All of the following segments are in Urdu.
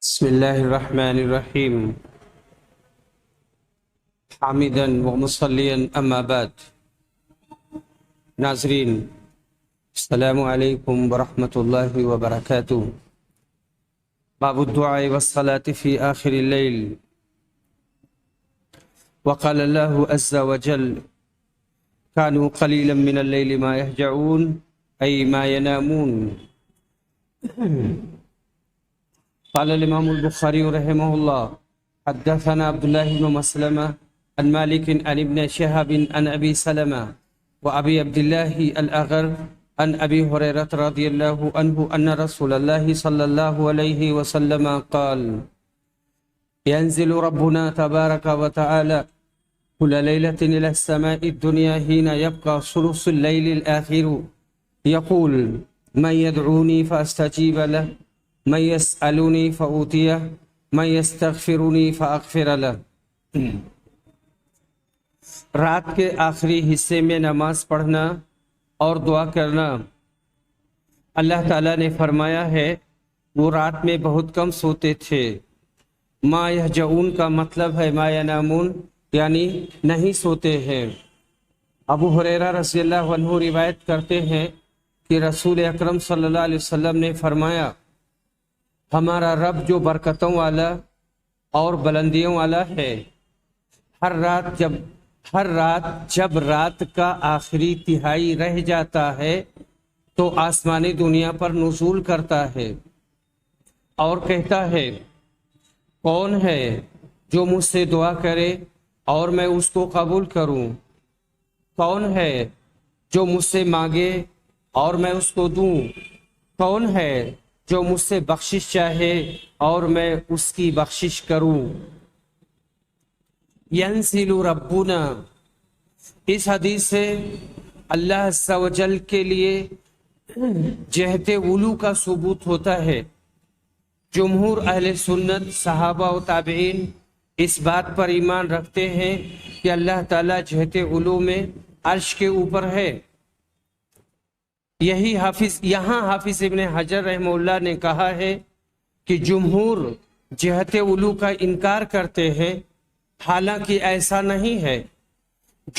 بسم الله الرحمن الرحيم حامدا ومصليا اما بعد ناظرین السلام علیکم ورحمۃ اللہ وبرکاتہ باب الدعاء والصلاة في آخر الليل وقال الله عز وجل كانوا قليلا من الليل ما يهجعون أي ما ينامون قال الإمام البخاري رحمه الله حدثنا عبد الله بن مسلمة عن مالك عن ابن شهاب عن أبي سلمة وأبي عبد الله الأغر عن أبي هريرة رضي الله عنه أن رسول الله صلى الله عليه وسلم قال ينزل ربنا تبارك وتعالى كل ليلة إلى السماء الدنيا حين يبقى ثلث الليل الآخر يقول من يدعوني فأستجيب له من يسألني فأوتيه من يستغفرني فأغفر له۔ رات کے آخری حصے میں نماز پڑھنا اور دعا کرنا، اللہ تعالیٰ نے فرمایا ہے وہ رات میں بہت کم سوتے تھے۔ ما یہجعون کا مطلب ہے ما ینامون، یعنی نہیں سوتے ہیں۔ ابو ہریرہ رضی اللہ عنہ روایت کرتے ہیں کہ رسول اکرم صلی اللہ علیہ وسلم نے فرمایا ہمارا رب جو برکتوں والا اور بلندیوں والا ہے، ہر رات جب رات کا آخری تہائی رہ جاتا ہے تو آسمانی دنیا پر نزول کرتا ہے اور کہتا ہے کون ہے جو مجھ سے دعا کرے اور میں اس کو قبول کروں، کون ہے جو مجھ سے مانگے اور میں اس کو دوں، کون ہے جو مجھ سے بخشش چاہے اور میں اس کی بخشش کروں۔ ینزل ربنا، اس حدیث سے اللہ عز و جل کے لیے جہت علو کا ثبوت ہوتا ہے۔ جمہور اہل سنت صحابہ و تابعین اس بات پر ایمان رکھتے ہیں کہ اللہ تعالیٰ جہت علو میں عرش کے اوپر ہے۔ یہاں حافظ ابن حجر رحمہ اللہ نے کہا ہے کہ جمہور جہت علو کا انکار کرتے ہیں، حالانکہ ایسا نہیں ہے۔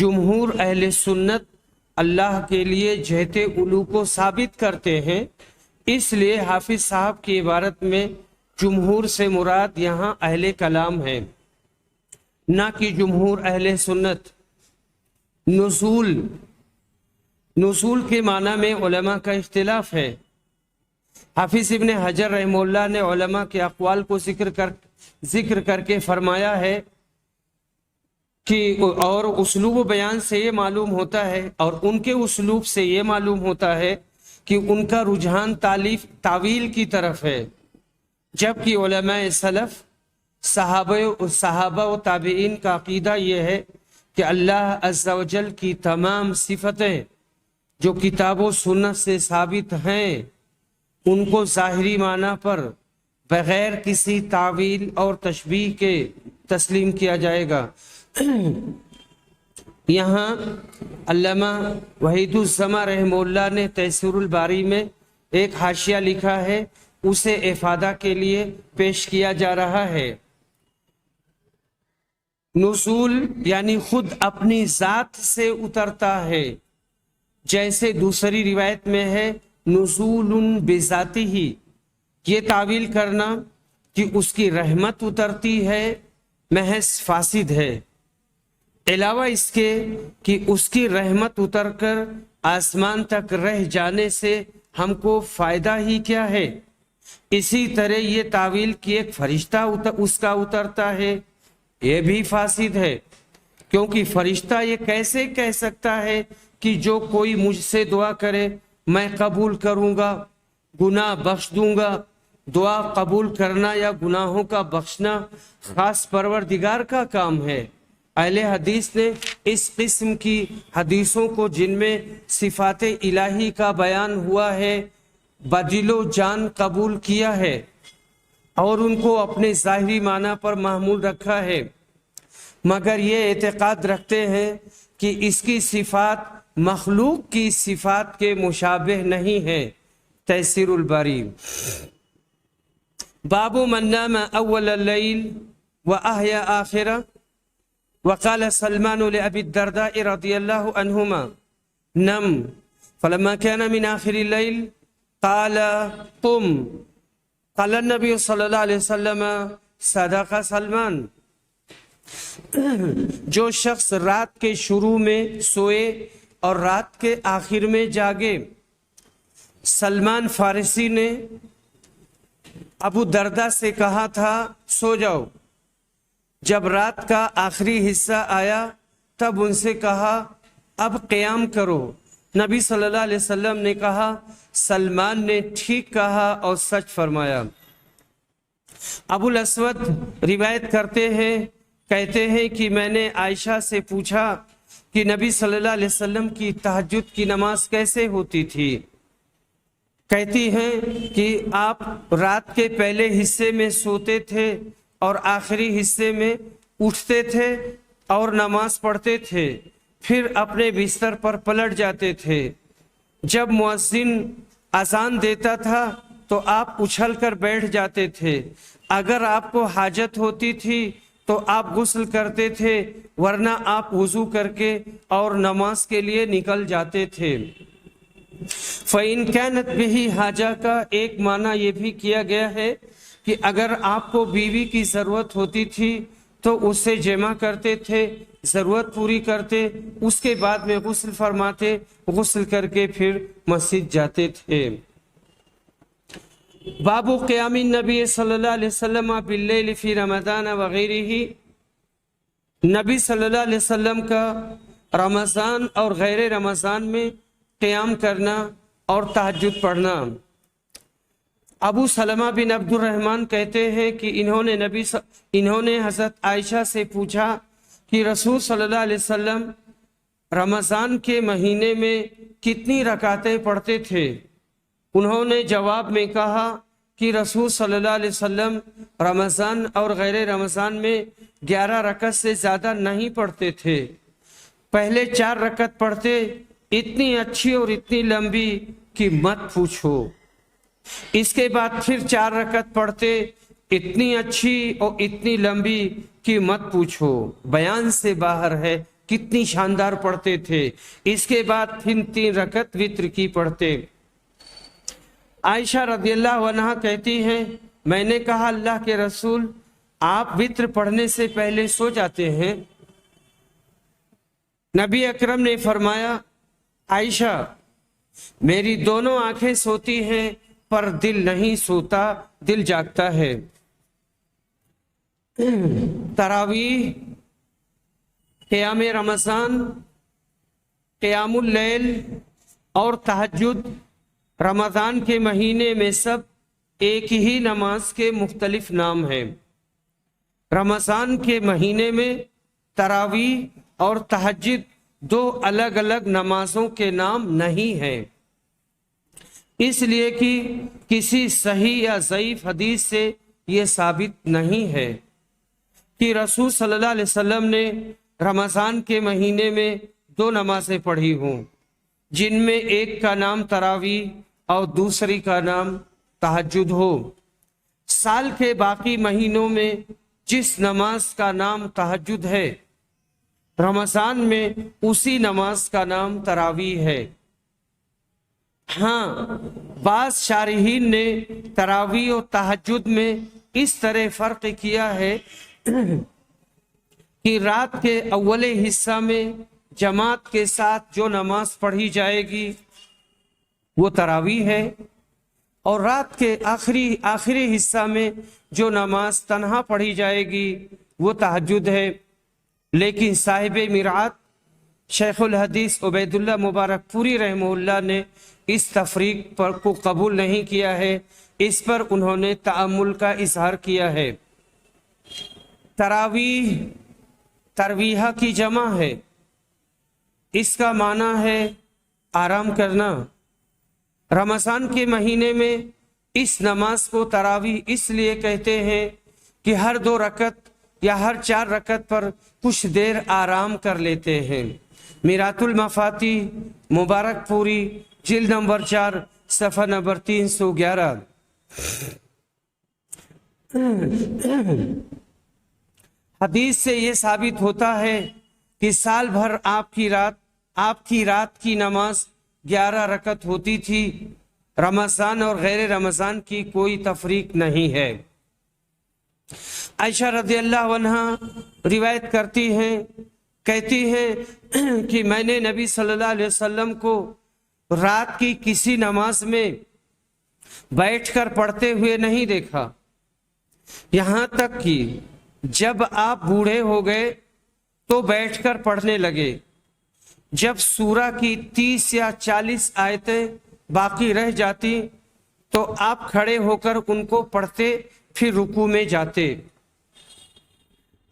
جمہور اہل سنت اللہ کے لیے جہت علو کو ثابت کرتے ہیں، اس لیے حافظ صاحب کی عبارت میں جمہور سے مراد یہاں اہل کلام ہے، نہ کہ جمہور اہل سنت۔ نزول کے معنی میں علماء کا اختلاف ہے۔ حافظ ابن حجر رحمہ اللہ نے علماء کے اقوال کو ذکر کر کے فرمایا ہے کہ اور اسلوب بیان سے یہ معلوم ہوتا ہے اور ان کے اسلوب سے یہ معلوم ہوتا ہے کہ ان کا رجحان تعویل کی طرف ہے، جبکہ علماء سلف صحابہ و تابعین کا عقیدہ یہ ہے کہ اللہ عز و جل کی تمام صفتیں جو کتاب و سنت سے ثابت ہیں ان کو ظاہری معنی پر بغیر کسی تعویل اور تشبیہ کے تسلیم کیا جائے گا۔ یہاں علامہ وحید الزماں رحمہ اللہ نے تیسیر الباری میں ایک حاشیہ لکھا ہے، اسے افادہ کے لیے پیش کیا جا رہا ہے۔ نزول یعنی خود اپنی ذات سے اترتا ہے، جیسے دوسری روایت میں ہے نزول بذاتہ، یہ تعویل کرنا کہ اس کی رحمت اترتی ہے محض فاسد ہے، علاوہ اس کے کہ اس کی رحمت اتر کر آسمان تک رہ جانے سے ہم کو فائدہ ہی کیا ہے۔ اسی طرح یہ تعویل کہ ایک فرشتہ اس کا اترتا ہے، یہ بھی فاسد ہے، کیونکہ فرشتہ یہ کیسے کہہ سکتا ہے کہ جو کوئی مجھ سے دعا کرے میں قبول کروں گا، گناہ بخش دوں گا۔ دعا قبول کرنا یا گناہوں کا بخشنا خاص پروردگار کا کام ہے۔ اہل حدیث نے اس قسم کی حدیثوں کو جن میں صفات الہی کا بیان ہوا ہے بدل و جان قبول کیا ہے اور ان کو اپنے ظاہری معنی پر محمول رکھا ہے، مگر یہ اعتقاد رکھتے ہیں کہ اس کی صفات مخلوق کی صفات کے مشابہ نہیں ہے۔ تیسیر الباری۔ باب من نام اول اللیل واحیا آخرہ وقال سلمان لأبي الدرداء رضي الله عنهما نم فلما كان من آخر الليل قال قم قال النبي صلی اللہ علیہ وسلم صدق سلمان. جو شخص رات کے شروع میں سوئے اور رات کے آخر میں جاگے. سلمان فارسی نے ابو دردہ سے کہا تھا سو جاؤ. جب رات کا آخری حصہ آیا تب ان سے کہا اب قیام کرو. نبی صلی اللہ علیہ وسلم نے کہا سلمان نے ٹھیک کہا اور سچ فرمایا. ابو الاسود روایت کرتے ہیں کہتے ہیں کہ میں نے عائشہ سے پوچھا کہ نبی صلی اللہ علیہ وسلم کی تہجد کی نماز کیسے ہوتی تھی. کہتی ہیں کہ آپ رات کے پہلے حصے میں سوتے تھے اور آخری حصے میں اٹھتے تھے اور نماز پڑھتے تھے، پھر اپنے بستر پر پلٹ جاتے تھے. جب مؤذن اذان دیتا تھا تو آپ اچھل کر بیٹھ جاتے تھے. اگر آپ کو حاجت ہوتی تھی تو آپ غسل کرتے تھے، ورنہ آپ وضو کر کے اور نماز کے لیے نکل جاتے تھے. فَإِنْ كَانَتْ بِهِ حاجہ کا ایک معنی یہ بھی کیا گیا ہے کہ اگر آپ کو بیوی کی ضرورت ہوتی تھی تو اس سے جمع کرتے تھے، ضرورت پوری کرتے، اس کے بعد میں غسل فرماتے، غسل کر کے پھر مسجد جاتے تھے. باب قیام النبی صلی اللہ علیہ وسلم باللیل فی رمضان وغیرہ. نبی صلی اللہ علیہ وسلم کا رمضان اور غیر رمضان میں قیام کرنا اور تہجد پڑھنا. ابو سلمہ بن عبد الرحمن کہتے ہیں کہ انہوں نے حضرت عائشہ سے پوچھا کہ رسول صلی اللہ علیہ وسلم رمضان کے مہینے میں کتنی رکعتیں پڑھتے تھے. انہوں نے جواب میں کہا کہ رسول صلی اللہ علیہ وسلم رمضان اور غیر رمضان میں 11 رکعت سے زیادہ نہیں پڑھتے تھے. پہلے 4 رکعت پڑھتے، اتنی اچھی اور اتنی لمبی کہ مت پوچھو. اس کے بعد پھر 4 رکعت پڑھتے، اتنی اچھی اور اتنی لمبی کہ مت پوچھو، بیان سے باہر ہے کتنی شاندار پڑھتے تھے. اس کے بعد پھر 3 رکعت وتر کی پڑھتے. عائشہ رضی اللہ عنہا کہتی ہیں میں نے کہا اللہ کے رسول آپ وتر پڑھنے سے پہلے سو جاتے ہیں. نبی اکرم نے فرمایا عائشہ میری دونوں آنکھیں سوتی ہیں پر دل نہیں سوتا، دل جاگتا ہے. تراویح، قیام رمضان، قیام اللیل اور تہجد رمضان کے مہینے میں سب ایک ہی نماز کے مختلف نام ہیں. رمضان کے مہینے میں تراویح اور تہجد 2 الگ الگ نمازوں کے نام نہیں ہیں، اس لیے کہ کسی صحیح یا ضعیف حدیث سے یہ ثابت نہیں ہے کہ رسول صلی اللہ علیہ وسلم نے رمضان کے مہینے میں 2 نمازیں پڑھی ہوں، جن میں ایک کا نام تراویح اور دوسری کا نام تہجد ہو. سال کے باقی مہینوں میں جس نماز کا نام تہجد ہے، رمضان میں اسی نماز کا نام تراویح ہے. ہاں، بعض شارحین نے تراویح و تہجد میں اس طرح فرق کیا ہے کہ رات کے اول حصہ میں جماعت کے ساتھ جو نماز پڑھی جائے گی وہ تراویح ہے، اور رات کے آخری حصہ میں جو نماز تنہا پڑھی جائے گی وہ تہجد ہے. لیکن صاحب مرعات شیخ الحدیث عبید اللہ مبارک پوری رحمہ اللہ نے اس تفریق پر کو قبول نہیں کیا ہے. اس پر انہوں نے تأمل کا اظہار کیا ہے. تراویح ترویحہ کی جمع ہے، اس کا معنی ہے آرام کرنا. رمضان کے مہینے میں اس نماز کو تراویح اس لیے کہتے ہیں کہ ہر 2 رکعت یا ہر 4 رکعت پر کچھ دیر آرام کر لیتے ہیں. میرات المفاتیح مبارک پوری جلد نمبر 4 صفحہ نمبر 311. حدیث سے یہ ثابت ہوتا ہے کہ سال بھر آپ کی رات کی نماز 11 رکعت ہوتی تھی، رمضان اور غیر رمضان کی کوئی تفریق نہیں ہے۔ عائشہ رضی اللہ عنہا روایت کرتی ہیں، کہتی ہیں کہ میں نے نبی صلی اللہ علیہ وسلم کو رات کی کسی نماز میں بیٹھ کر پڑھتے ہوئے نہیں دیکھا، یہاں تک کہ جب آپ بوڑھے ہو گئے تو بیٹھ کر پڑھنے لگے، جب سورہ کی 30 یا 40 آیتیں باقی رہ جاتی تو آپ کھڑے ہو کر ان کو پڑھتے، پھر رکوع میں جاتے۔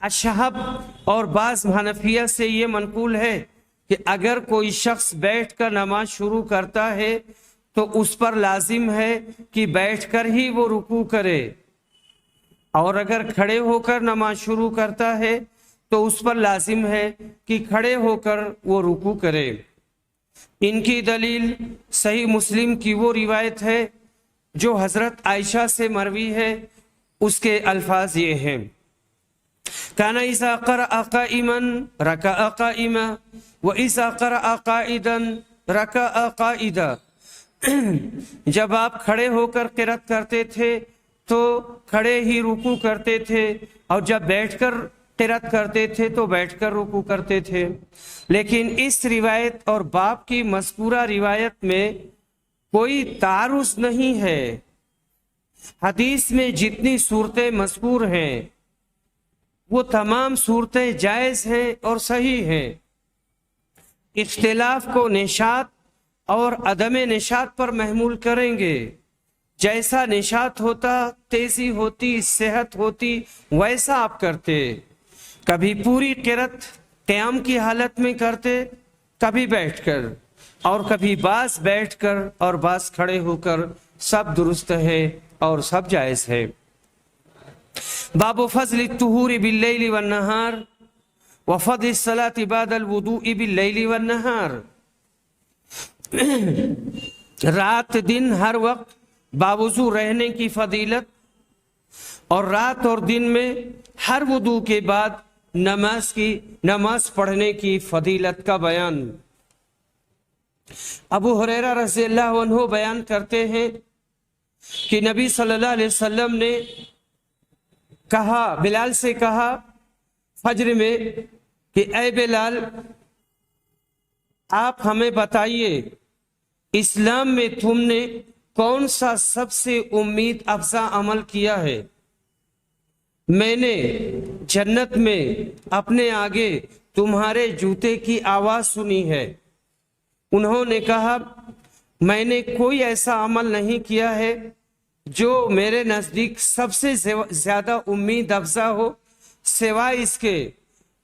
اشہب اور بعض حنفیہ سے یہ منقول ہے کہ اگر کوئی شخص بیٹھ کر نماز شروع کرتا ہے تو اس پر لازم ہے کہ بیٹھ کر ہی وہ رکوع کرے، اور اگر کھڑے ہو کر نماز شروع کرتا ہے تو اس پر لازم ہے کہ کھڑے ہو کر وہ رکوع کرے۔ ان کی دلیل صحیح مسلم کی وہ روایت ہے جو حضرت عائشہ سے مروی ہے، اس کے الفاظ یہ ہیں: کان اذا قرأ قائما رکع قائما واذا قرأ قائدا رکع قائدا۔ جب آپ کھڑے ہو کر قرأت کرتے تھے تو کھڑے ہی رکوع کرتے تھے، اور جب بیٹھ کر قرأت کرتے تھے تو بیٹھ کر رکوع کرتے تھے۔ لیکن اس روایت اور باب کی مذکورہ روایت میں کوئی تعارض نہیں ہے۔ حدیث میں جتنی صورتیں مذکور ہیں وہ تمام صورتیں جائز ہیں اور صحیح ہیں۔ اختلاف کو نشاط اور عدم نشاط پر محمول کریں گے، جیسا نشاط ہوتا، تیزی ہوتی، صحت ہوتی، ویسا آپ کرتے۔ کبھی پوری قرأت قیام کی حالت میں کرتے، کبھی بیٹھ کر، اور کبھی بعض بیٹھ کر اور بعض کھڑے ہو کر، سب درست ہے اور سب جائز ہے۔ باب فضل الطہور باللیل والنہار وفضل الصلاة بعد الوضوء باللیل والنہار۔ رات دن ہر وقت باوضو رہنے کی فضیلت، اور رات اور دن میں ہر وضو کے بعد نماز پڑھنے کی فضیلت کا بیان۔ ابو ہریرہ رضی اللہ عنہ بیان کرتے ہیں کہ نبی صلی اللہ علیہ وسلم نے کہا، بلال سے کہا فجر میں کہ اے بلال، آپ ہمیں بتائیے اسلام میں تم نے کون سا سب سے امید افزا عمل کیا ہے؟ میں نے جنت میں اپنے آگے تمہارے جوتے کی آواز سنی ہے۔ انہوں نے کہا، میں نے کوئی ایسا عمل نہیں کیا ہے جو میرے نزدیک سب سے زیادہ امید افزا ہو، سوائے اس کے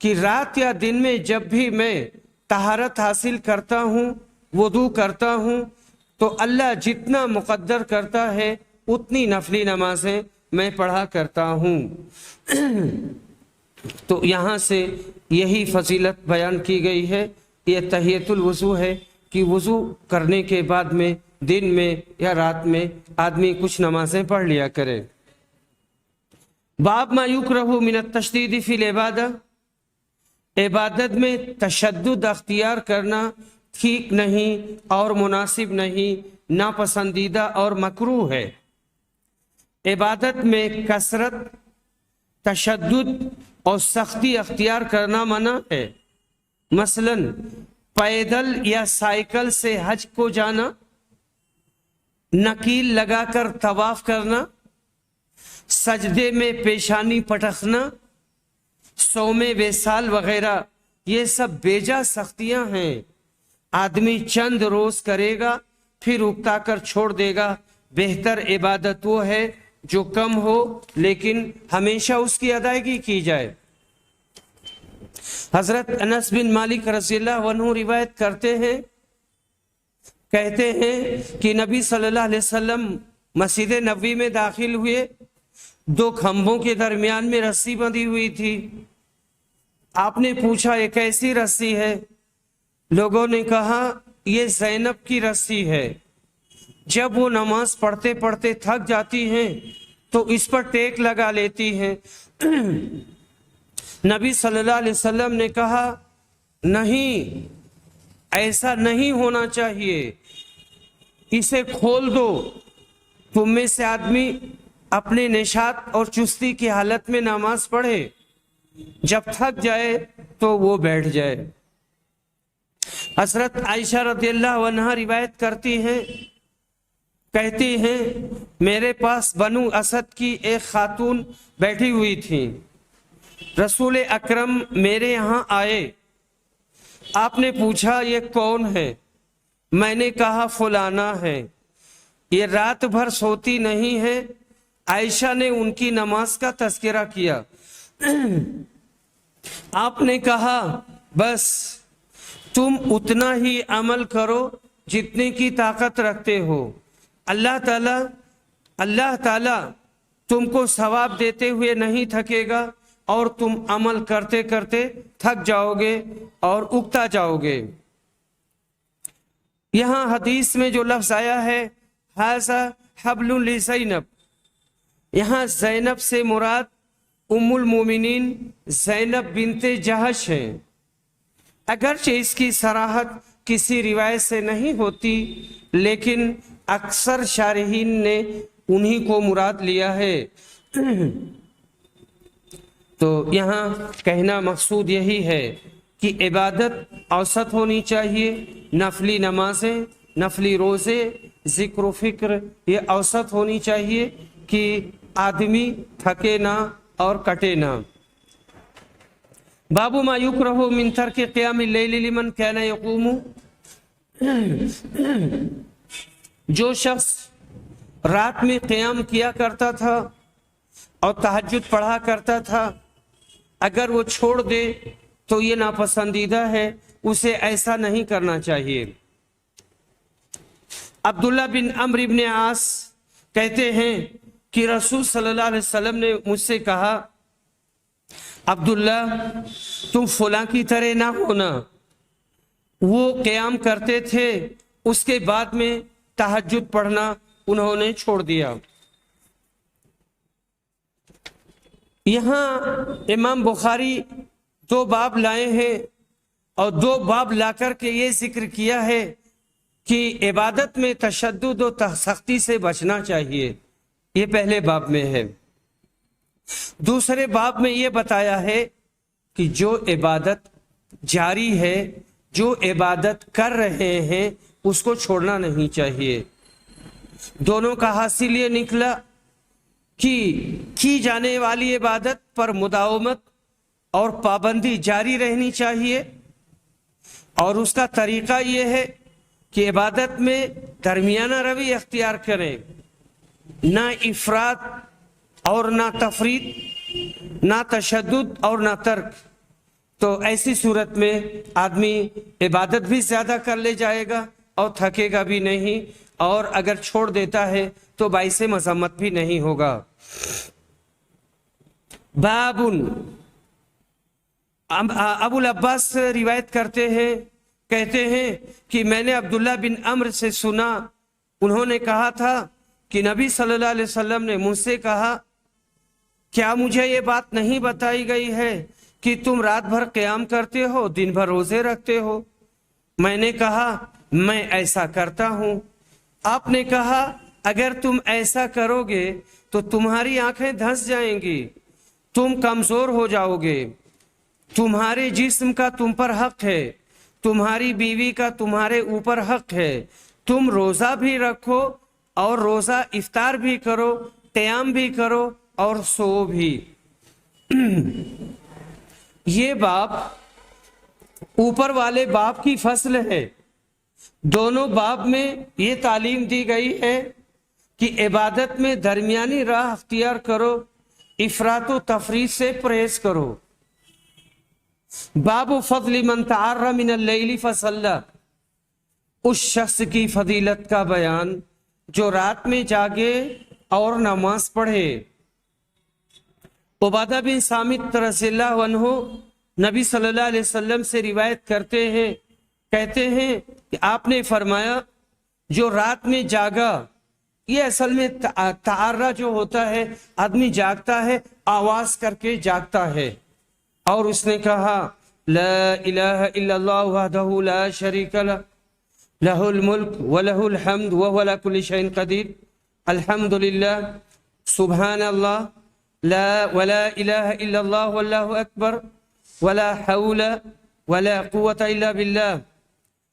کہ رات یا دن میں جب بھی میں طہارت حاصل کرتا ہوں، وضو کرتا ہوں، تو اللہ جتنا مقدر کرتا ہے اتنی نفلی نمازیں میں پڑھا کرتا ہوں۔ تو یہاں سے یہی فضیلت بیان کی گئی ہے۔ یہ تحیۃ الوضو ہے کہ وضو کرنے کے بعد میں دن میں یا رات میں آدمی کچھ نمازیں پڑھ لیا کرے۔ باب ما یکرہ من التشدید فی العبادہ۔ عبادت میں تشدد اختیار کرنا ٹھیک نہیں اور مناسب نہیں، ناپسندیدہ اور مکروہ ہے۔ عبادت میں کثرت، تشدد اور سختی اختیار کرنا منع ہے۔ مثلا پیدل یا سائیکل سے حج کو جانا، نکیل لگا کر طواف کرنا، سجدے میں پیشانی پٹکنا، صوم وصال وغیرہ، یہ سب بیجا سختیاں ہیں۔ آدمی چند روز کرے گا پھر اکتا کر چھوڑ دے گا۔ بہتر عبادت وہ ہے جو کم ہو لیکن ہمیشہ اس کی ادائیگی کی جائے۔ حضرت انس بن مالک رضی اللہ عنہ روایت کرتے ہیں، کہتے ہیں کہ نبی صلی اللہ علیہ وسلم مسجد نبوی میں داخل ہوئے، 2 کھمبوں کے درمیان میں رسی بندھی ہوئی تھی۔ آپ نے پوچھا یہ کیسی رسی ہے؟ لوگوں نے کہا یہ زینب کی رسی ہے۔ جب وہ نماز پڑھتے پڑھتے تھک جاتی ہیں تو اس پر ٹیک لگا لیتی ہیں۔ نبی صلی اللہ علیہ وسلم نے کہا نہیں، ایسا نہیں ہونا چاہیے، اسے کھول دو۔ تم میں سے آدمی اپنے نشاط اور چستی کی حالت میں نماز پڑھے، جب تھک جائے تو وہ بیٹھ جائے۔ حضرت عائشہ رضی اللہ عنہا روایت کرتی ہیں، کہتی ہیں میرے پاس بنو اسد کی ایک خاتون بیٹھی ہوئی تھی، رسول اکرم میرے یہاں آئے، آپ نے پوچھا یہ کون ہے؟ میں نے کہا فلانا ہے، یہ رات بھر سوتی نہیں ہے۔ عائشہ نے ان کی نماز کا تذکرہ کیا، آپ نے کہا بس تم اتنا ہی عمل کرو جتنے کی طاقت رکھتے ہو، اللہ تعالی تم کو ثواب دیتے ہوئے نہیں تھکے گا، اور تم عمل کرتے کرتے تھک جاؤ گے اور اگتا جاؤ گے۔ یہاں حدیث میں جو لفظ آیا ہے ھذا حبل لزینب، یہاں زینب سے مراد ام المومنین زینب بنت جہش ہے۔ اگرچہ اس کی صراحت کسی روایت سے نہیں ہوتی، لیکن اکثر شارحین نے انہی کو مراد لیا ہے۔ تو یہاں کہنا مقصود یہی ہے کہ عبادت اوسط ہونی چاہیے، نفلی نمازیں، نفلی روزے، ذکر و فکر یہ اوسط ہونی چاہیے کہ آدمی تھکے نہ اور کٹے نہ۔ باب ما یکرہ من ترک قیام اللیل لمن کان یقوم، جو شخص رات میں قیام کیا کرتا تھا اور تہجد پڑھا کرتا تھا، اگر وہ چھوڑ دے تو یہ ناپسندیدہ ہے، اسے ایسا نہیں کرنا چاہیے۔ عبداللہ بن عمرو بن عاص کہتے ہیں کہ رسول صلی اللہ علیہ وسلم نے مجھ سے کہا عبداللہ تم فلاں کی طرح نہ ہونا، وہ قیام کرتے تھے، اس کے بعد میں تہجد پڑھنا انہوں نے چھوڑ دیا۔ یہاں امام بخاری 2 باب لائے ہیں، اور 2 باب لا کر کے یہ ذکر کیا ہے کہ عبادت میں تشدد و سختی سے بچنا چاہیے، یہ پہلے باب میں ہے۔ دوسرے باب میں یہ بتایا ہے کہ جو عبادت جاری ہے، جو عبادت کر رہے ہیں، اس کو چھوڑنا نہیں چاہیے۔ دونوں کا حاصل یہ نکلا کہ کی جانے والی عبادت پر مداومت اور پابندی جاری رہنی چاہیے، اور اس کا طریقہ یہ ہے کہ عبادت میں درمیانہ روی اختیار کریں، نہ افراط اور نہ تفریط، نہ تشدد اور نہ ترک۔ تو ایسی صورت میں آدمی عبادت بھی زیادہ کر لے جائے گا اور تھکے گا بھی نہیں، اور اگر چھوڑ دیتا ہے تو باعث مذمت بھی نہیں ہوگا۔ بابن، ابو العباس روایت کرتے ہیں، کہتے ہیں کہ میں نے عبداللہ بن عمرو سے سنا، انہوں نے کہا تھا کہ نبی صلی اللہ علیہ وسلم نے مجھ سے کہا کیا مجھے یہ بات نہیں بتائی گئی ہے کہ تم رات بھر قیام کرتے ہو، دن بھر روزے رکھتے ہو؟ میں نے کہا میں ایسا کرتا ہوں۔ آپ نے کہا اگر تم ایسا کرو گے تو تمہاری آنکھیں دھنس جائیں گی، تم کمزور ہو جاؤ گے، تمہارے جسم کا تم پر حق ہے، تمہاری بیوی کا تمہارے اوپر حق ہے، تم روزہ بھی رکھو اور روزہ افطار بھی کرو، قیام بھی کرو اور سو بھی۔ یہ باب اوپر والے باب کی فصل ہے۔ دونوں باب میں یہ تعلیم دی گئی ہے کہ عبادت میں درمیانی راہ اختیار کرو، افراط و تفریط سے پرہیز کرو۔ باب فضل من تعر من اللیل فصلی، اس شخص کی فضیلت کا بیان جو رات میں جاگے اور نماز پڑھے۔ عبادہ بن صامت رضی اللہ عنہ نبی صلی اللہ علیہ وسلم سے روایت کرتے ہیں، کہتے ہیں کہ آپ نے فرمایا جو رات میں جاگا یہ اصل میں تعارہ جو ہوتا ہے، آدمی جاگتا ہے آواز کر کے جاگتا ہے، اور اس نے کہا لا الہ الا اللہ وحدہ لا شریک لہ لہ الملک ولہ الحمد وهو على كل شيء قدیر، الحمد للہ، سبحان اللہ، لا ولا الہ الا اللہ واللہ اکبر ولا حول ولا قوة الا باللہ،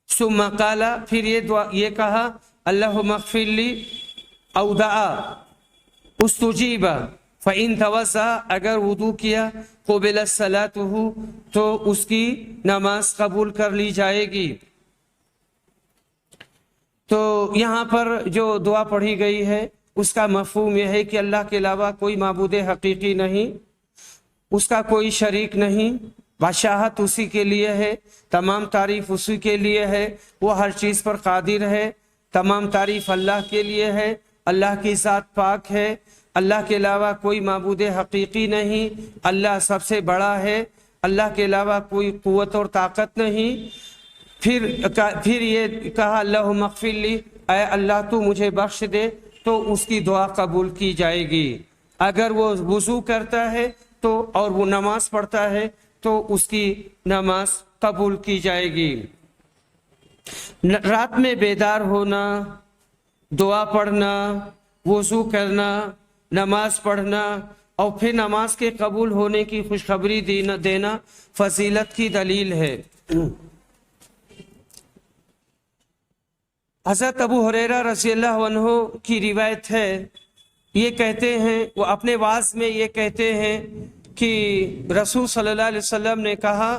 ثم قال، پھر یہ کہا اللہم اغفر لی او دعا استجیب فإن توضأ، اگر وضو کیا قبل صلاتہ تو اس کی نماز قبول کر لی جائے گی۔ تو یہاں پر جو دعا پڑھی گئی ہے اس کا مفہوم یہ ہے کہ اللہ کے علاوہ کوئی معبود حقیقی نہیں، اس کا کوئی شریک نہیں، بادشاہت اسی کے لیے ہے، تمام تعریف اسی کے لیے ہے، وہ ہر چیز پر قادر ہے، تمام تعریف اللہ کے لیے ہے، اللہ کی ذات پاک ہے، اللہ کے علاوہ کوئی معبود حقیقی نہیں، اللہ سب سے بڑا ہے، اللہ کے علاوہ کوئی قوت اور طاقت نہیں۔ پھر یہ کہا اللہم اغفر لی، اے اللہ تو مجھے بخش دے، تو اس کی دعا قبول کی جائے گی۔ اگر وہ وضو کرتا ہے تو اور وہ نماز پڑھتا ہے تو اس کی نماز قبول کی جائے گی۔ رات میں بیدار ہونا، دعا پڑھنا، وضو کرنا، نماز پڑھنا اور پھر نماز کے قبول ہونے کی خوشخبری دینا فضیلت کی دلیل ہے۔ حضرت ابو ہریرہ رضی اللہ عنہ کی روایت ہے، یہ کہتے ہیں، وہ اپنے وعظ میں یہ کہتے ہیں کہ رسول صلی اللہ علیہ وسلم نے کہا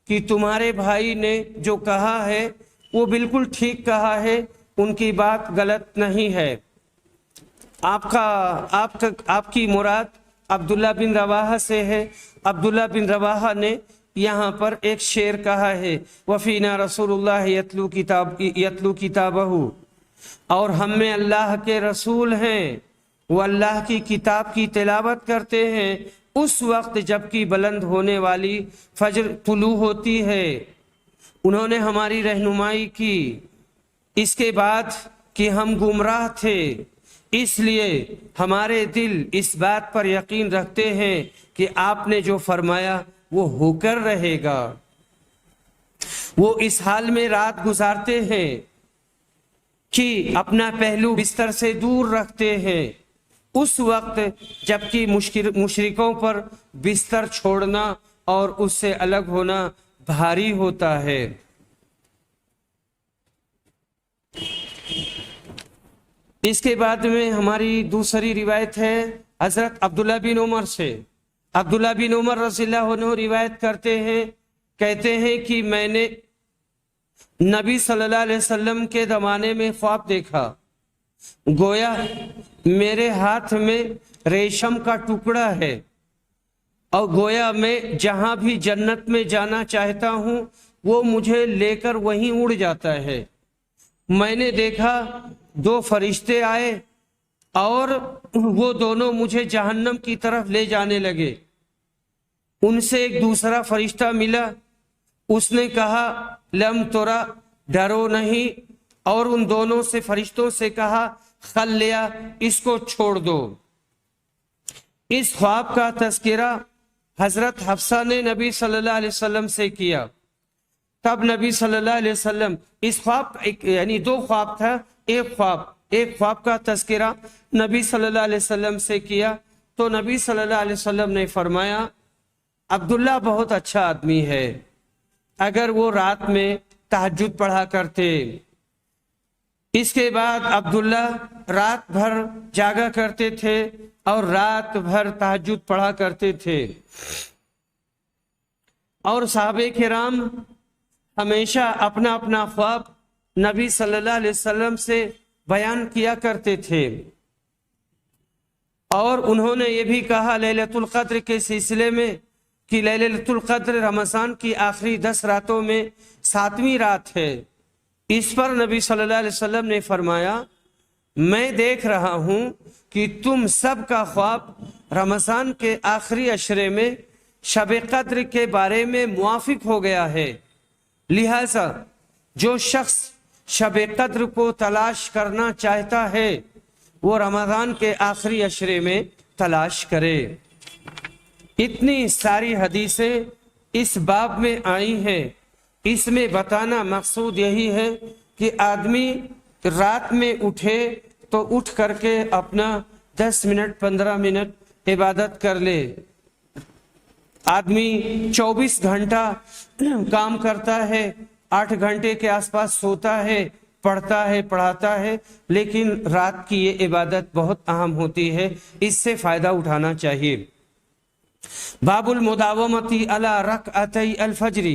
کہ تمہارے بھائی نے جو کہا ہے وہ بالکل ٹھیک کہا ہے، ان کی بات غلط نہیں ہے۔ آپ کی مراد عبداللہ بن رواحہ سے ہے۔ عبداللہ بن رواحہ نے یہاں پر ایک شعر کہا ہے، وفینا رسول اللہ یتلو کتابہ، اور ہم میں اللہ کے رسول ہیں، وہ اللہ کی کتاب کی تلاوت کرتے ہیں اس وقت جبکہ بلند ہونے والی فجر طلوع ہوتی ہے۔ انہوں نے ہماری رہنمائی کی اس کے بعد کہ ہم گمراہ تھے، اس لیے ہمارے دل اس بات پر یقین رکھتے ہیں کہ آپ نے جو فرمایا وہ ہو کر رہے گا۔ وہ اس حال میں رات گزارتے ہیں کہ اپنا پہلو بستر سے دور رکھتے ہیں اس وقت جبکہ مشرکوں پر بستر چھوڑنا اور اس سے الگ ہونا بھاری ہوتا ہے۔ اس کے بعد میں ہماری دوسری روایت ہے حضرت عبداللہ بن عمر سے۔ عبداللہ بن عمر رضی اللہ عنہ روایت کہتے ہیں کہ میں نے نبی صلی اللہ علیہ وسلم کے زمانے میں خواب دیکھا، گویا میرے ہاتھ میں ریشم کا ٹکڑا ہے اور گویا میں جہاں بھی جنت میں جانا چاہتا ہوں وہ مجھے لے کر وہیں اڑ جاتا ہے۔ میں نے دیکھا دو فرشتے آئے اور وہ دونوں مجھے جہنم کی طرف لے جانے لگے۔ ان سے ایک دوسرا فرشتہ ملا، اس نے کہا لم ترا، ڈرو نہیں، اور ان دونوں سے فرشتوں سے کہا خلیا، اس کو چھوڑ دو۔ اس خواب کا تذکرہ حضرت حفصہ نے نبی صلی اللہ علیہ وسلم سے کیا۔ تب نبی صلی اللہ علیہ وسلم اس خواب یعنی دو خواب تھا، ایک خواب کا تذکرہ نبی صلی اللہ علیہ وسلم سے کیا تو نبی صلی اللہ علیہ وسلم نے فرمایا عبداللہ بہت اچھا آدمی ہے، اگر وہ رات میں تہجد پڑھا کرتے۔ اس کے بعد عبداللہ رات بھر جاگا کرتے تھے اور رات بھر تہجد پڑھا کرتے تھے، اور صحابہ کرام ہمیشہ اپنا اپنا خواب نبی صلی اللہ علیہ وسلم سے بیان کیا کرتے تھے، اور انہوں نے یہ بھی کہا لیلۃ القدر کے سلسلے میں کہ لیلۃ القدر رمضان کی آخری 10 راتوں میں 7ویں رات ہے۔ اس پر نبی صلی اللہ علیہ وسلم نے فرمایا میں دیکھ رہا ہوں کہ تم سب کا خواب رمضان کے آخری عشرے میں شب قدر کے بارے میں موافق ہو گیا ہے، لہذا جو شخص شب قدر کو تلاش کرنا چاہتا ہے وہ رمضان کے آخری عشرے میں تلاش کرے۔ اتنی ساری حدیثیں اس باب میں آئی ہیں، اس میں بتانا مقصود یہی ہے کہ آدمی رات میں اٹھے تو اٹھ کر کے اپنا 10 منٹ 15 منٹ عبادت کر لے۔ آدمی 24 گھنٹہ کام کرتا ہے، 8 گھنٹے کے آس پاس سوتا ہے، پڑھتا ہے، پڑھاتا ہے، لیکن رات کی یہ عبادت بہت اہم ہوتی ہے، اس سے فائدہ اٹھانا چاہیے۔ باب المداومتی علی رکعتی الفجر،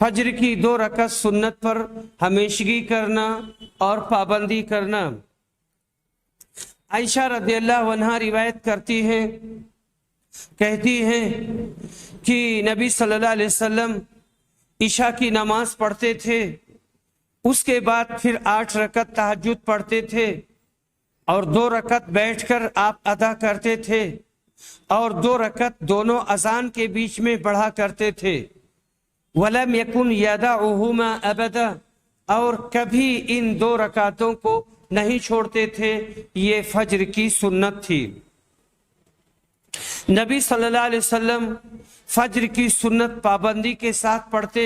فجر کی 2 رکعت سنت پر ہمیشگی کرنا اور پابندی کرنا۔ عائشہ رضی اللہ عنہا روایت کرتی ہیں، کہتی ہیں کہ نبی صلی اللہ علیہ وسلم عشاء کی نماز پڑھتے تھے، اس کے بعد پھر 8 رکعت تہجد پڑھتے تھے اور 2 رکعت بیٹھ کر آپ ادا کرتے تھے اور 2 رکعت دونوں اذان کے بیچ میں پڑھا کرتے تھے۔ وَلَمْ يَكُنْ يَدَعُهُمَا أَبَدًا، اور کبھی ان 2 رکعتوں کو نہیں چھوڑتے تھے، یہ فجر کی سنت تھی۔ نبی صلی اللہ علیہ وسلم فجر کی سنت پابندی کے ساتھ پڑھتے،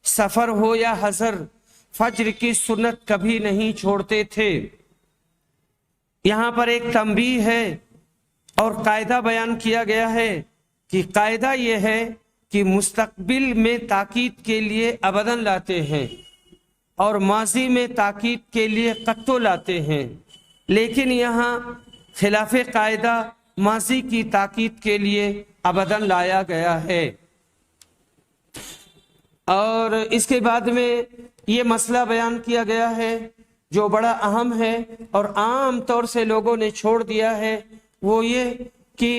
سفر ہو یا حضر، فجر کی سنت کبھی نہیں چھوڑتے تھے۔ یہاں پر ایک تنبیہ ہے اور قاعدہ بیان کیا گیا ہے کہ قاعدہ یہ ہے کہ مستقبل میں تاکید کے لیے ابداً لاتے ہیں اور ماضی میں تاکید کے لیے قطو لاتے ہیں، لیکن یہاں خلاف قاعدہ ماضی کی تاکید کے لیے ابداً لایا گیا ہے۔ اور اس کے بعد میں یہ مسئلہ بیان کیا گیا ہے جو بڑا اہم ہے اور عام طور سے لوگوں نے چھوڑ دیا ہے، وہ یہ کہ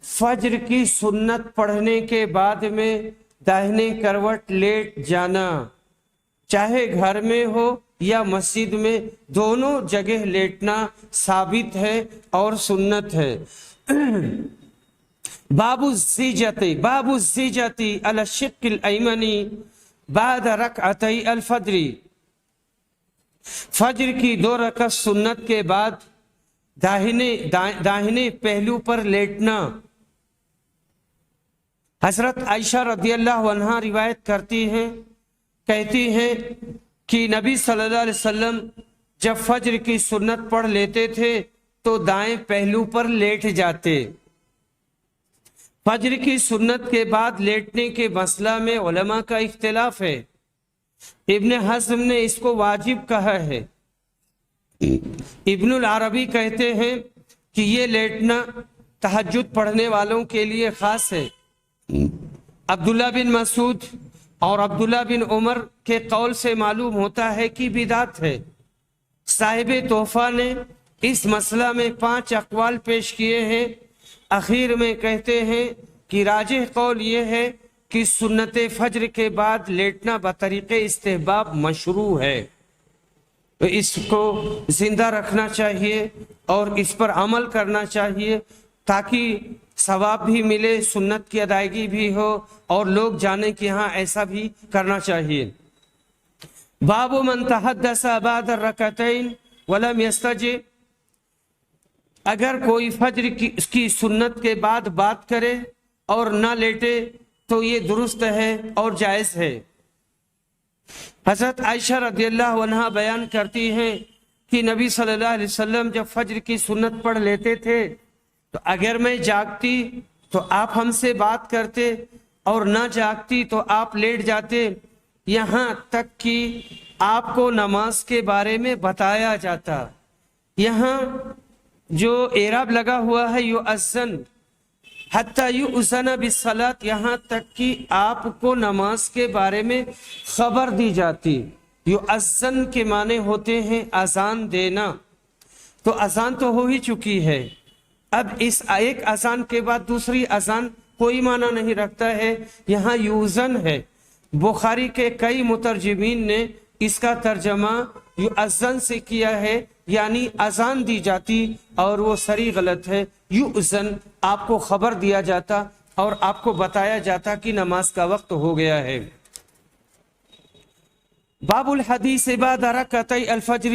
فجر کی سنت پڑھنے کے بعد میں داہنے کروٹ لیٹ جانا، چاہے گھر میں ہو یا مسجد میں، دونوں جگہ لیٹنا ثابت ہے اور سنت ہے۔ باب الزیجتی علی الشق الایمنی بعد رکعتی الفجر، فجر کی 2 رکعت سنت کے بعد داہنے پہلو پر لیٹنا۔ حضرت عائشہ رضی اللہ عنہا روایت کرتی ہیں، کہتی ہیں کہ نبی صلی اللہ علیہ وسلم جب فجر کی سنت پڑھ لیتے تھے تو دائیں پہلو پر لیٹ جاتے۔ فجر کی سنت کے بعد لیٹنے کے مسئلہ میں علماء کا اختلاف ہے۔ ابن حزم نے اس کو واجب کہا ہے، ابن العربی کہتے ہیں کہ یہ لیٹنا تہجد پڑھنے والوں کے لیے خاص ہے۔ عبداللہ بن مسعود اور عبداللہ بن عمر کے قول سے معلوم ہوتا ہے کہ بدعت ہے۔ صاحب تحفہ نے اس مسئلہ میں 5 اقوال پیش کیے ہیں، اخیر میں کہتے ہیں کہ راجح قول یہ ہے کہ سنت فجر کے بعد لیٹنا بطریق استحباب مشروع ہے، تو اس کو زندہ رکھنا چاہیے اور اس پر عمل کرنا چاہیے تاکہ ثواب بھی ملے، سنت کی ادائیگی بھی ہو اور لوگ جانے کہ ہاں ایسا بھی کرنا چاہیے۔ باب من تحدث بعد الرکعتین ولم یستجب، اگر کوئی فجر کی سنت کے بعد بات کرے اور نہ لیٹے تو یہ درست ہے اور جائز ہے۔ حضرت عائشہ رضی اللہ عنہا بیان کرتی ہیں کہ نبی صلی اللہ علیہ وسلم جب فجر کی سنت پڑھ لیتے تھے تو اگر میں جاگتی تو آپ ہم سے بات کرتے اور نہ جاگتی تو آپ لیٹ جاتے، یہاں تک کہ آپ کو نماز کے بارے میں بتایا جاتا۔ یہاں جو اعراب لگا ہوا ہے یؤذن، حتی یؤذن بالصلاۃ، یہاں تک کہ آپ کو نماز کے بارے میں خبر دی جاتی۔ یؤذن کے معنی ہوتے ہیں اذان دینا، تو اذان تو ہو ہی چکی ہے، اب اس ایک اذان کے بعد دوسری اذان کوئی معنی نہیں رکھتا ہے، یہاں یؤذن ہے۔ بخاری کے کئی مترجمین نے اس کا ترجمہ یؤذن سے کیا ہے، یعنی اذان دی جاتی، اور وہ صریح غلط ہے۔ یؤذن آپ کو خبر دیا جاتا اور آپ کو بتایا جاتا کہ نماز کا وقت ہو گیا ہے۔ باب الحدیث بعد رکعتي الفجر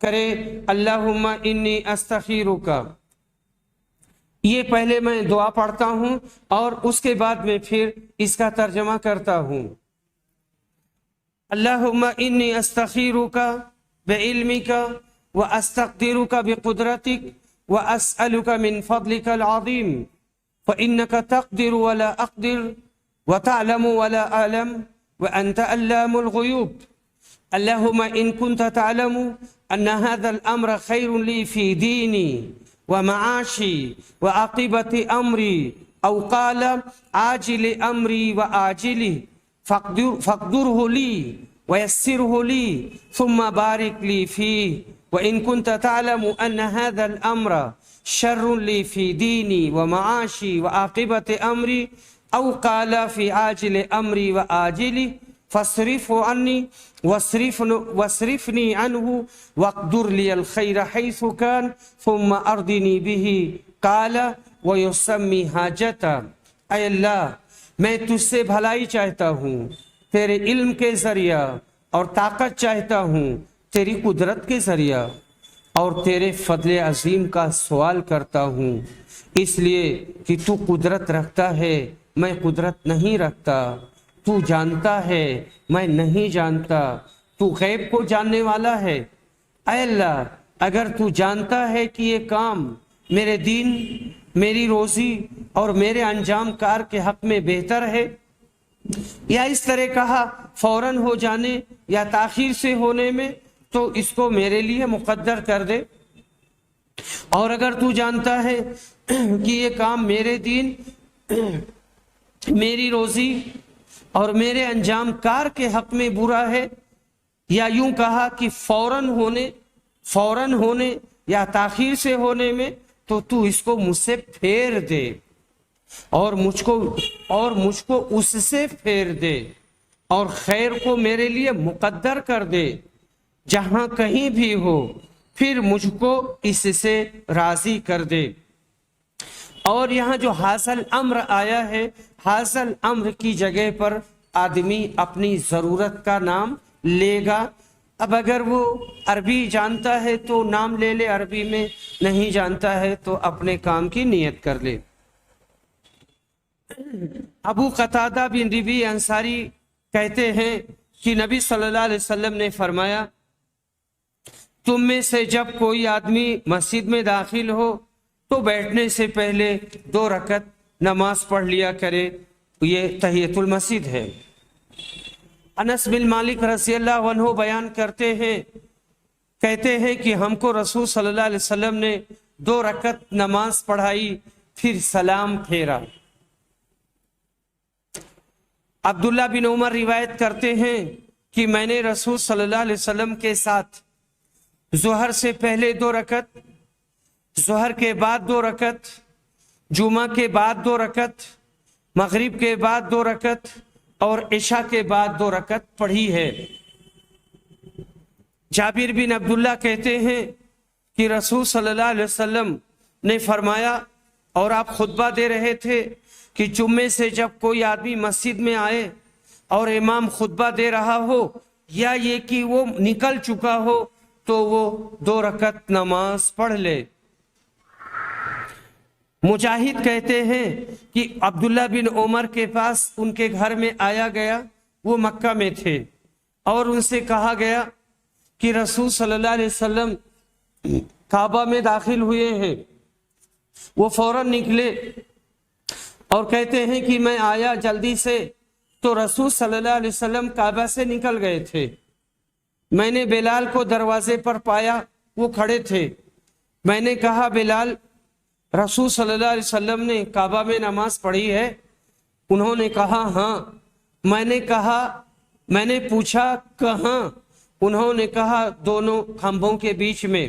کرے اللہم انی استخیرک، یہ پہلے میں دعا پڑھتا ہوں اور اس کے بعد میں پھر اس کا ترجمہ کرتا ہوں۔ اللہم انی استخیرک بعلمک واستقدرک بقدرتک واسألک من فضلک العظیم فإنک تقدر ولا اقدر وتعلم ولا اعلم وانت علام الغیوب۔ اللہم ان كنت تعلم ان هذا الامر خیر لی فی دینی ومعاشی وعاقبت امری او قال عاجل امری وآجلہ فاقدره لی ويسره لي ثم بارك لي فيه وإن كنت تعلم أن هذا الأمر شر لي في ديني ومعاشي وعاقبة أمري أو قال في عاجل أمري وآجله فاصرفه عني واصرفني عنه واقدر لي الخير حيث كان ثم أرضني به قال ويسمي حاجته۔ اے اللہ میں تجھ سے بھلائی چاہتا ہوں تیرے علم کے ذریعہ، اور طاقت چاہتا ہوں تیری قدرت کے ذریعہ، اور تیرے فضل عظیم کا سوال کرتا ہوں، اس لیے کہ تو قدرت رکھتا ہے میں قدرت نہیں رکھتا، تو جانتا ہے میں نہیں جانتا، تو غیب کو جاننے والا ہے۔ اے اللہ اگر تو جانتا ہے کہ یہ کام میرے دین، میری روزی اور میرے انجام کار کے حق میں بہتر ہے، یا اس طرح کہا فوراً ہو جانے یا تاخیر سے ہونے میں، تو اس کو میرے لیے مقدر کر دے۔ اور اگر تو جانتا ہے کہ یہ کام میرے دین، میری روزی اور میرے انجام کار کے حق میں برا ہے، یا یوں کہا کہ فوراً ہونے یا تاخیر سے ہونے میں، تو اس کو مجھ سے پھیر دے اور مجھ کو اس سے پھیر دے، اور خیر کو میرے لیے مقدر کر دے جہاں کہیں بھی ہو، پھر مجھ کو اس سے راضی کر دے۔ اور یہاں جو حاصل امر آیا ہے، حاصل امر کی جگہ پر آدمی اپنی ضرورت کا نام لے گا۔ اب اگر وہ عربی جانتا ہے تو نام لے لے عربی میں، نہیں جانتا ہے تو اپنے کام کی نیت کر لے۔ ابو قتادہ بن ربیع انصاری کہتے ہیں کہ نبی صلی اللہ علیہ وسلم نے فرمایا، تم میں سے جب کوئی آدمی مسجد میں داخل ہو تو بیٹھنے سے پہلے 2 رکعت نماز پڑھ لیا کرے، یہ تحیۃ المسجد ہے۔ انس بن مالک رضی اللہ عنہ بیان کرتے ہیں، کہتے ہیں کہ ہم کو رسول صلی اللہ علیہ وسلم نے 2 رکعت نماز پڑھائی، پھر سلام پھیرا۔ عبداللہ بن عمر روایت کرتے ہیں کہ میں نے رسول صلی اللہ علیہ وسلم کے ساتھ ظہر سے پہلے 2 رکعت، ظہر کے بعد 2 رکعت، جمعہ کے بعد 2 رکعت، مغرب کے بعد 2 رکعت اور عشاء کے بعد 2 رکعت پڑھی ہے۔ جابر بن عبداللہ کہتے ہیں کہ رسول صلی اللہ علیہ وسلم نے فرمایا، اور آپ خطبہ دے رہے تھے کہ جمعے سے جب کوئی آدمی مسجد میں آئے اور امام خطبہ دے رہا ہو، یا یہ کہ وہ نکل چکا ہو، تو وہ 2 رکعت نماز پڑھ لے۔ مجاہد کہتے ہیں کہ عبداللہ بن عمر کے پاس ان کے گھر میں آیا گیا، وہ مکہ میں تھے، اور ان سے کہا گیا کہ رسول صلی اللہ علیہ وسلم کعبہ میں داخل ہوئے ہیں۔ وہ فوراً نکلے اور کہتے ہیں کہ میں آیا جلدی سے، تو رسول صلی اللہ علیہ وسلم کعبہ سے نکل گئے تھے۔ میں نے بلال کو دروازے پر پایا، وہ کھڑے تھے۔ میں نے کہا بلال، رسول صلی اللہ علیہ وسلم نے کعبہ میں نماز پڑھی ہے؟ انہوں نے کہا ہاں۔ میں نے پوچھا کہاں؟ انہوں نے کہا دونوں کھمبوں کے بیچ میں۔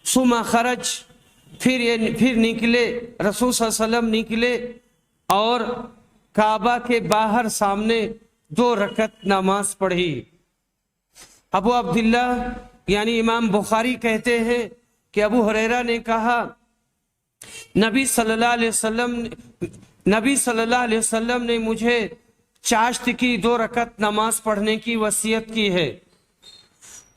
ثم خرج، پھر نکلے، رسول صلی اللہ علیہ وسلم نکلے اور کعبہ کے باہر سامنے 2 رکعت نماز پڑھی۔ ابو عبداللہ یعنی امام بخاری کہتے ہیں کہ ابو ہریرہ نے کہا، نبی صلی اللہ علیہ وسلم نے مجھے چاشت کی 2 رکعت نماز پڑھنے کی وصیت کی ہے۔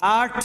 8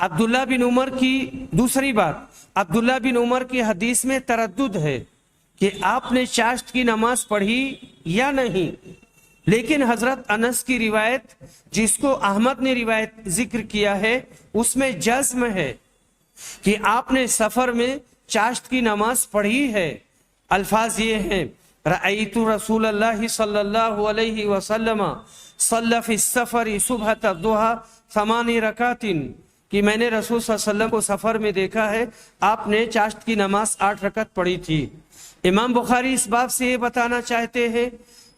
عبداللہ بن عمر کی دوسری بات، عبداللہ بن عمر کی حدیث میں تردد ہے کہ آپ نے چاشت کی نماز پڑھی یا نہیں، لیکن حضرت انس کی روایت جس کو احمد نے روایت ذکر کیا ہے اس میں جزم ہے کہ آپ نے سفر میں چاشت کی نماز پڑھی ہے۔ الفاظ یہ ہیں، رأیت رسول اللہ صلی اللہ علیہ وسلم صلی فی السفر صبحۃ الضحیٰ 8 رکعات، کہ میں نے رسول صلی اللہ علیہ وسلم کو سفر میں دیکھا ہے، آپ نے چاشت کی نماز 8 رکعت پڑھی تھی۔ امام بخاری اس باب سے یہ بتانا چاہتے ہیں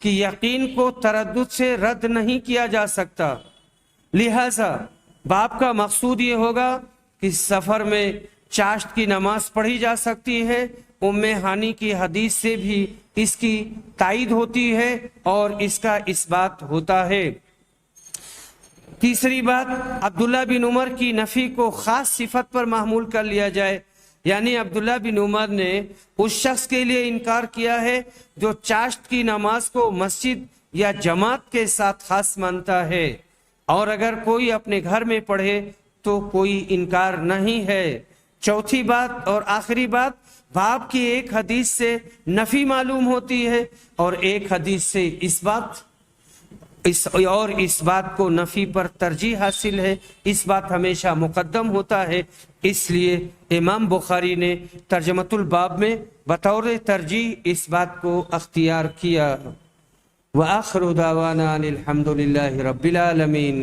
کہ یقین کو تردد سے رد نہیں کیا جا سکتا، لہذا باب کا مقصود یہ ہوگا کہ سفر میں چاشت کی نماز پڑھی جا سکتی ہے۔ ام ہانی کی حدیث سے بھی اس کی تائید ہوتی ہے اور اس کا اثبات ہوتا ہے۔ تیسری بات، عبداللہ بن عمر کی نفی کو خاص صفت پر محمول کر لیا جائے، یعنی عبداللہ بن عمر نے اس شخص کے لیے انکار کیا ہے جو چاشت کی نماز کو مسجد یا جماعت کے ساتھ خاص مانتا ہے، اور اگر کوئی اپنے گھر میں پڑھے تو کوئی انکار نہیں ہے۔ چوتھی بات اور آخری بات، باب کی ایک حدیث سے نفی معلوم ہوتی ہے اور ایک حدیث سے اس بات کو نفی پر ترجیح حاصل ہے، اس بات ہمیشہ مقدم ہوتا ہے، اس لیے امام بخاری نے ترجمۃ الباب میں بطور ترجیح اس بات کو اختیار کیا۔ وآخر دعوانا الحمد للہ رب العالمین۔